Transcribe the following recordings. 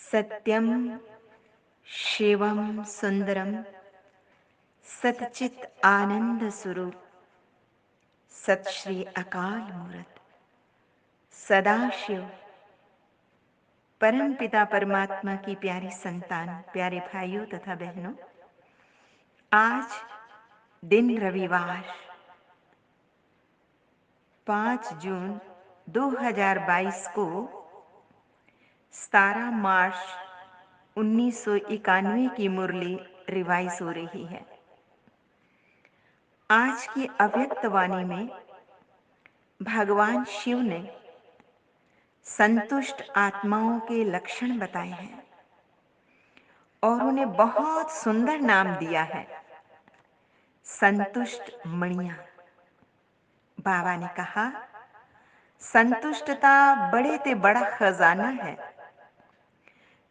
सत्यम शिवम सुंदरम सतचित आनंद स्वरूप सत श्री अकाल मूर्त सदाशिव परम पिता परमात्मा की प्यारी संतान, प्यारे भाइयों तथा बहनों, आज दिन रविवार 5 जून 2022 को 17 मार्च 1991 की मुरली रिवाइज हो रही है। आज की अव्यक्त वाणी में भगवान शिव ने संतुष्ट आत्माओं के लक्षण बताए हैं और उन्हें बहुत सुंदर नाम दिया है, संतुष्ट मणियां। बाबा ने कहा, संतुष्टता बड़े ते बड़ा खजाना है।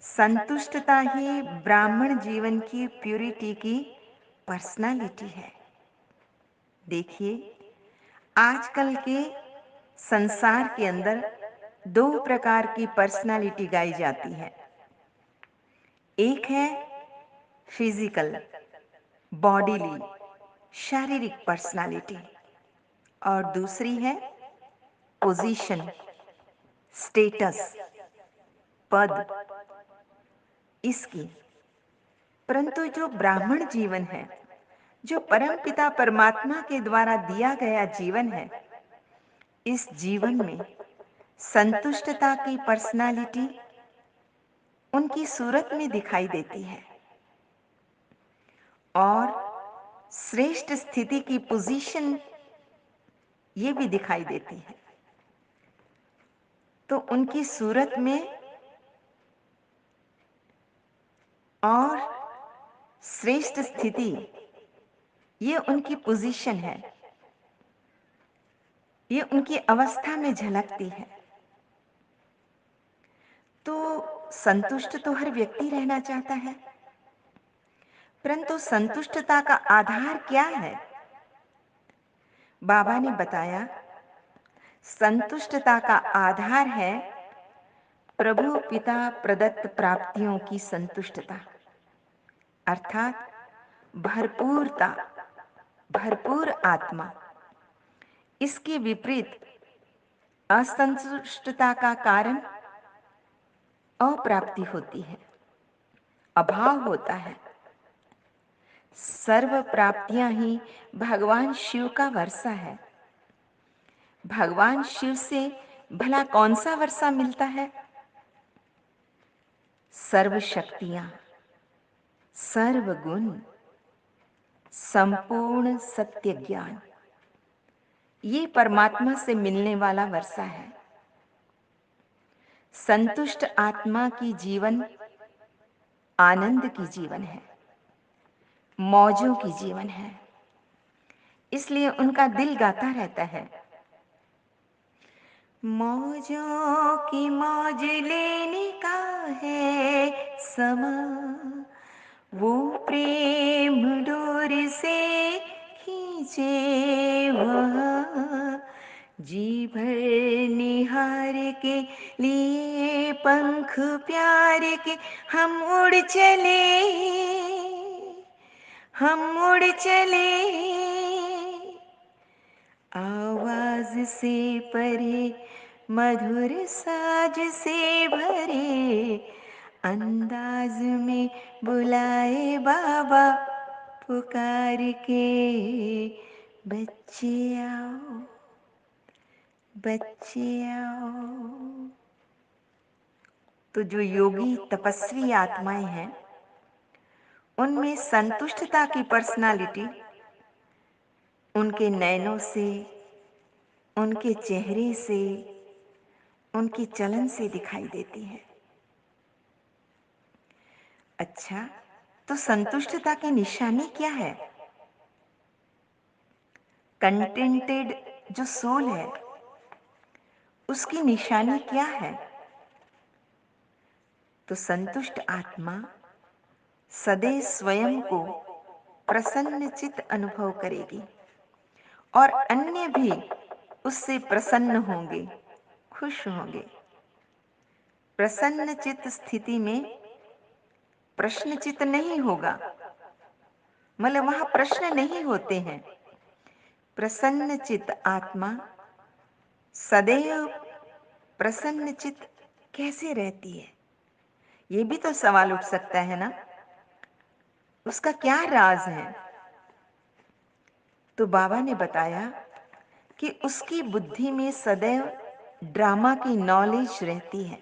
संतुष्टता ही ब्राह्मण जीवन की प्यूरिटी की पर्सनालिटी है। देखिए, आजकल के संसार के अंदर 2 प्रकार की पर्सनालिटी गाई जाती है। एक है फिजिकल, बॉडीली, शारीरिक पर्सनालिटी, और दूसरी है पोजीशन, स्टेटस, पद, इसकी। परंतु जो ब्राह्मण जीवन है, जो परम पिता परमात्मा के द्वारा दिया गया जीवन है, इस जीवन में संतुष्टता की पर्सनालिटी उनकी सूरत में दिखाई देती है और श्रेष्ठ स्थिति की पोजीशन ये भी दिखाई देती है। तो उनकी सूरत में और श्रेष्ठ स्थिति, ये उनकी पोजीशन है, ये उनकी अवस्था में झलकती है। तो संतुष्ट तो हर व्यक्ति रहना चाहता है, परंतु संतुष्टता का आधार क्या है? बाबा ने बताया, संतुष्टता का आधार है प्रभु पिता प्रदत्त प्राप्तियों की संतुष्टता, अर्थात भरपूरता, भरपूर आत्मा। इसके विपरीत असंतुष्टता का कारण अप्राप्ति होती है, अभाव होता है। सर्व प्राप्तियां ही भगवान शिव का वर्षा है। भगवान शिव से भला कौन सा वर्षा मिलता है? सर्व शक्तियां, सर्व गुण, संपूर्ण सत्य ज्ञान, ये परमात्मा से मिलने वाला वर्षा है। संतुष्ट आत्मा की जीवन आनंद की जीवन है, मौजों की जीवन है। इसलिए उनका दिल गाता रहता है, मौजों की मौज लेने का है समा, वो प्रेम डोर से खींचे वहाँ, जी भर निहार के लिए पंख प्यार के हम उड़ चले, हम उड़ चले। आवाज से परे, मधुर साज से भरे, अंदाज में बुलाए बाबा पुकार के, बच्चे आओ, बच्चे आओ। तो जो योगी तपस्वी आत्माएं हैं, उनमें संतुष्टता की पर्सनालिटी उनके नैनों से, उनके चेहरे से, उनके चलन से दिखाई देती है। अच्छा, तो संतुष्टता की निशानी क्या है? कंटेंटेड जो सोल है, उसकी निशानी क्या है? तो संतुष्ट आत्मा सदैव स्वयं को प्रसन्नचित अनुभव करेगी और अन्य भी उससे प्रसन्न होंगे, खुश होंगे। प्रसन्न चित्त स्थिति में प्रश्नचित्त नहीं होगा, मतलब वहां प्रश्न नहीं होते हैं। प्रसन्न चित्त आत्मा सदैव प्रसन्न चित्त कैसे रहती है? ये भी तो सवाल उठ सकता है ना, उसका क्या राज है? तो बाबा ने बताया कि उसकी बुद्धि में सदैव ड्रामा की नॉलेज रहती है।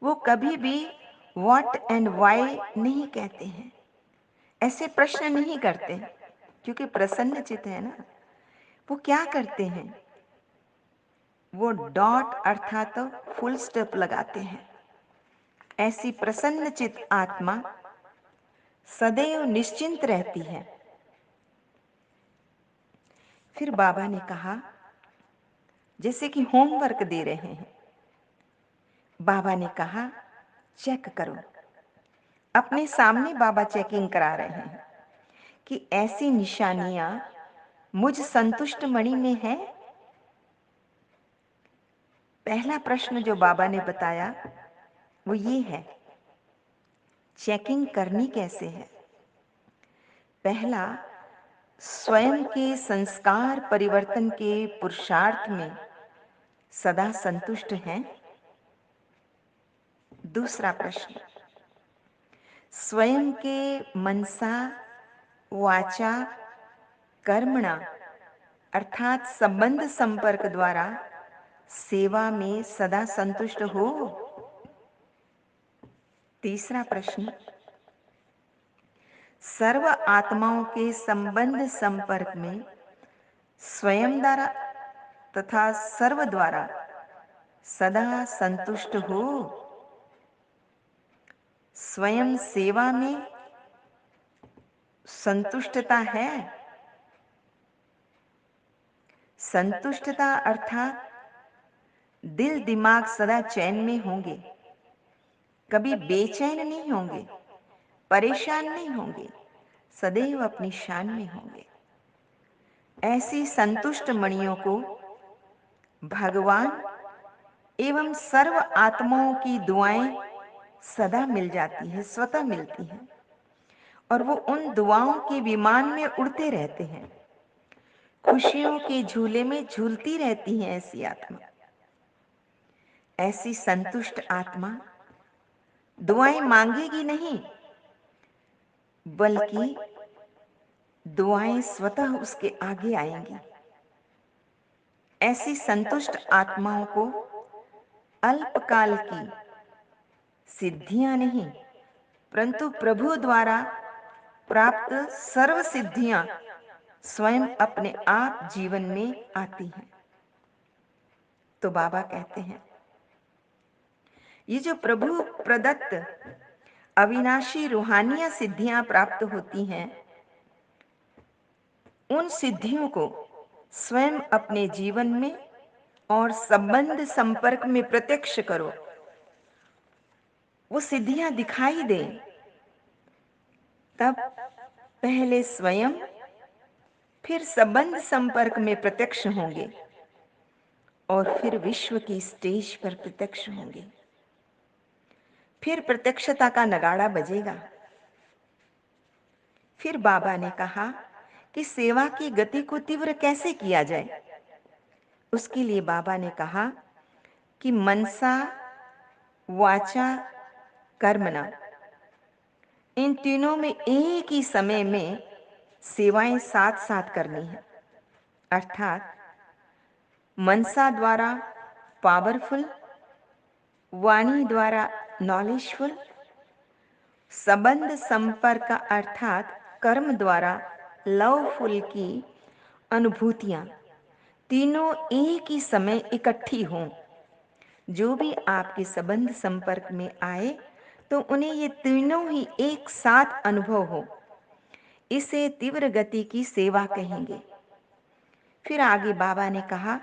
वो कभी भी व्हाट एंड व्हाई नहीं कहते हैं, ऐसे प्रश्न नहीं करते, क्योंकि प्रसन्न चित्त है ना। वो क्या करते हैं? वो डॉट अर्थात तो फुल स्टॉप लगाते हैं। ऐसी प्रसन्न चित्त आत्मा सदैव निश्चिंत रहती है। फिर बाबा ने कहा, जैसे कि होमवर्क दे रहे हैं, बाबा ने कहा चेक करो। अपने सामने बाबा चेकिंग करा रहे हैं कि ऐसी निशानियां मुझ संतुष्ट मणि में है। पहला प्रश्न जो बाबा ने बताया वो ये है, चेकिंग करनी कैसे है? पहला, स्वयं के संस्कार परिवर्तन के पुरुषार्थ में सदा संतुष्ट हैं। दूसरा प्रश्न, स्वयं के मनसा वाचा कर्मणा अर्थात संबंध संपर्क द्वारा सेवा में सदा संतुष्ट हो। तीसरा प्रश्न, सर्व आत्माओं के संबंध संपर्क में स्वयं द्वारा तथा सर्व द्वारा सदा संतुष्ट हो। स्वयं सेवा में संतुष्टता है। संतुष्टता अर्थात दिल दिमाग सदा चैन में होंगे, कभी बेचैन नहीं होंगे, परेशान नहीं होंगे, सदैव अपनी शान में होंगे। ऐसी संतुष्ट मणियों को भगवान एवं सर्व आत्माओं की दुआएं सदा मिल जाती है, स्वतः मिलती हैं, और वो उन दुआओं के विमान में उड़ते रहते हैं, खुशियों के झूले में झूलती रहती हैं। ऐसी आत्मा, ऐसी संतुष्ट आत्मा दुआएं मांगेगी नहीं, बल्कि दुआएं स्वतः उसके आगे आएंगी। ऐसी संतुष्ट आत्माओं को अल्पकाल की सिद्धियां नहीं, परंतु प्रभु द्वारा प्राप्त सर्व सिद्धियां स्वयं अपने आप जीवन में आती हैं। तो बाबा कहते हैं, ये जो प्रभु प्रदत्त अविनाशी रूहानिया सिद्धियां प्राप्त होती हैं, उन सिद्धियों को स्वयं अपने जीवन में और संबंध संपर्क में प्रत्यक्ष करो। वो सिद्धियां दिखाई दें, तब पहले स्वयं फिर संबंध संपर्क में प्रत्यक्ष होंगे और फिर विश्व की स्टेज पर प्रत्यक्ष होंगे। फिर प्रत्यक्षता का नगाड़ा बजेगा। फिर बाबा ने कहा कि सेवा की गति को तीव्र कैसे किया जाए। उसके लिए बाबा ने कहा कि मनसा वाचा कर्मणा, इन तीनों में एक ही समय में सेवाएं साथ साथ करनी है। अर्थात मनसा द्वारा पावरफुल, वाणी द्वारा नॉलेजफुल, संबंध संपर्क अर्थात कर्म द्वारा लवफुल की अनुभूतियां तीनों एक ही समय इकट्ठी हों। जो भी आपके संबंध संपर्क में आए तो उन्हें ये तीनों ही एक साथ अनुभव हो, इसे तीव्र गति की सेवा कहेंगे। फिर आगे बाबा ने कहा,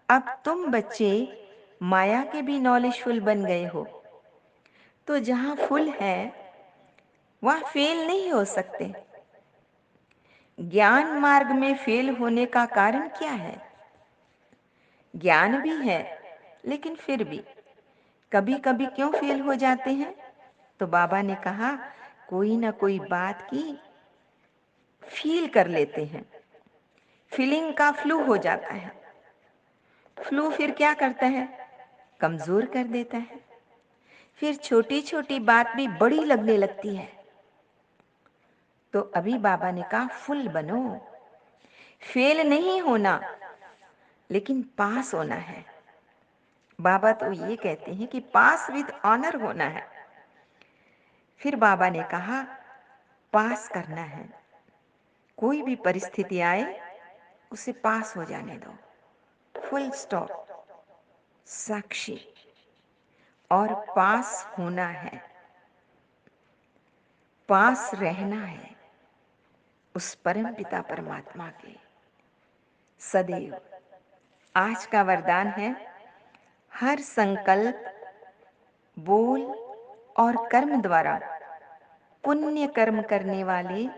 अब तुम बच्चे माया के भी नॉलेजफुल बन गए हो, तो जहां फुल है वहां फेल नहीं हो सकते। ज्ञान मार्ग में फेल होने का कारण क्या है? ज्ञान भी है, लेकिन फिर भी कभी-कभी क्यों फेल हो जाते हैं? तो बाबा ने कहा, कोई ना कोई बात की फ़ील कर लेते हैं। फीलिंग का फ्लू हो जाता है। फ्लू फिर क्या करता है? कमज़ोर कर देता है। फिर छोटी-छोटी बात भी बड़ी लगने लगती है। तो अभी बाबा ने कहा फुल बनो, फेल नहीं होना, लेकिन पास होना है। बाबा तो ये कहते हैं कि पास विद ऑनर होना है। फिर बाबा ने कहा पास करना है। कोई भी परिस्थिति आए, उसे पास हो जाने दो। फुल स्टॉप, साक्षी, और पास होना है, पास रहना है उस परम पिता परमात्मा के सदैव। आज का वरदान है, हर संकल्प, बोल और कर्म द्वारा पुण्य कर्म करने वाले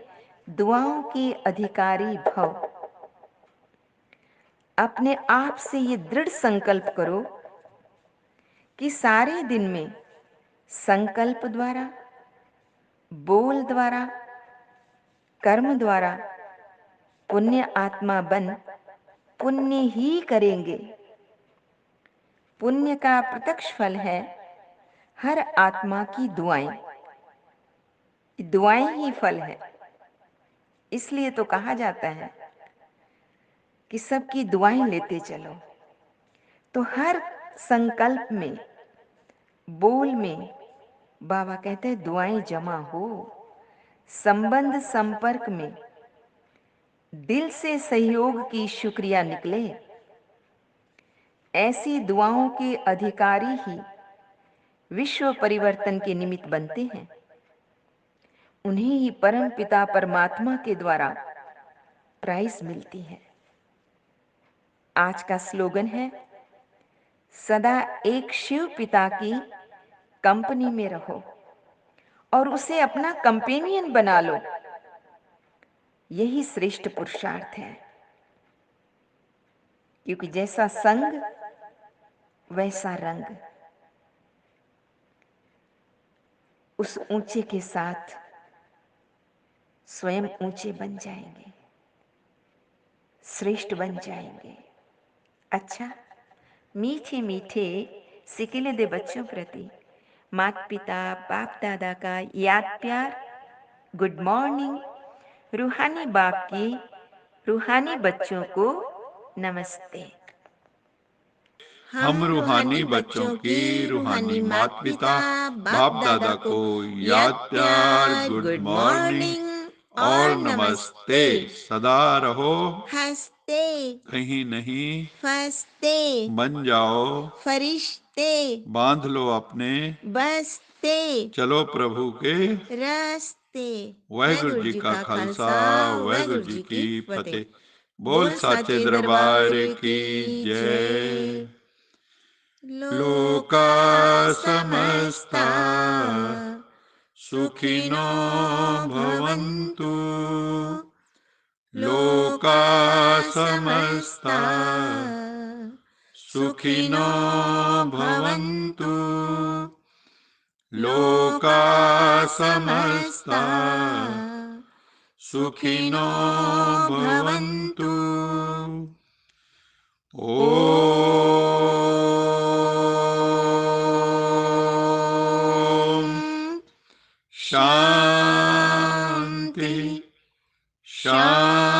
दुआओं के अधिकारी भव। अपने आप से ये दृढ़ संकल्प करो कि सारे दिन में संकल्प द्वारा, बोल द्वारा, कर्म द्वारा पुण्य आत्मा बन पुण्य ही करेंगे। पुण्य का प्रत्यक्ष फल है हर आत्मा की दुआएं। दुआएं ही फल है। इसलिए तो कहा जाता है कि सबकी दुआएं लेते चलो। तो हर संकल्प में, बोल में बाबा कहते हैं दुआएं जमा हो। संबंध संपर्क में दिल से सहयोग की शुक्रिया निकले। ऐसी दुआओं के अधिकारी ही विश्व परिवर्तन के निमित्त बनते हैं। उन्हें ही परम पिता परमात्मा के द्वारा प्राइज मिलती है। आज का स्लोगन है, सदा एक शिव पिता की कंपनी में रहो और उसे अपना कंपेनियन बना लो। यही श्रेष्ठ पुरुषार्थ है, क्योंकि जैसा संग वैसा रंग। उस ऊंचे के साथ स्वयं ऊंचे बन जाएंगे, श्रेष्ठ बन जाएंगे। अच्छा, मीठे मीठे सिकिले दे बच्चों प्रति माता पिता बाप दादा का याद प्यार, गुड मॉर्निंग। रूहानी बाप की रूहानी बच्चों को नमस्ते। हम रूहानी बच्चों की रूहानी माता पिता बाप दादा को याद प्यार, गुड मॉर्निंग और नमस्ते। सदा रहो हंसते, कहीं नहीं फंसते, बन जाओ फरिश्ते, बांध लो अपने बसते, चलो प्रभु के रस्ते। वाहिगुरु जी का खालसा वाहिगुरु जी की फतेह। बोल साचे दरबार की जय। लोका समस्ता सुखिनो भवन्तु। लोका समस्ता सुखिनो भवन्तु। लोका समस्ता सुखिनो भवन्तु। ओम शांति शांति।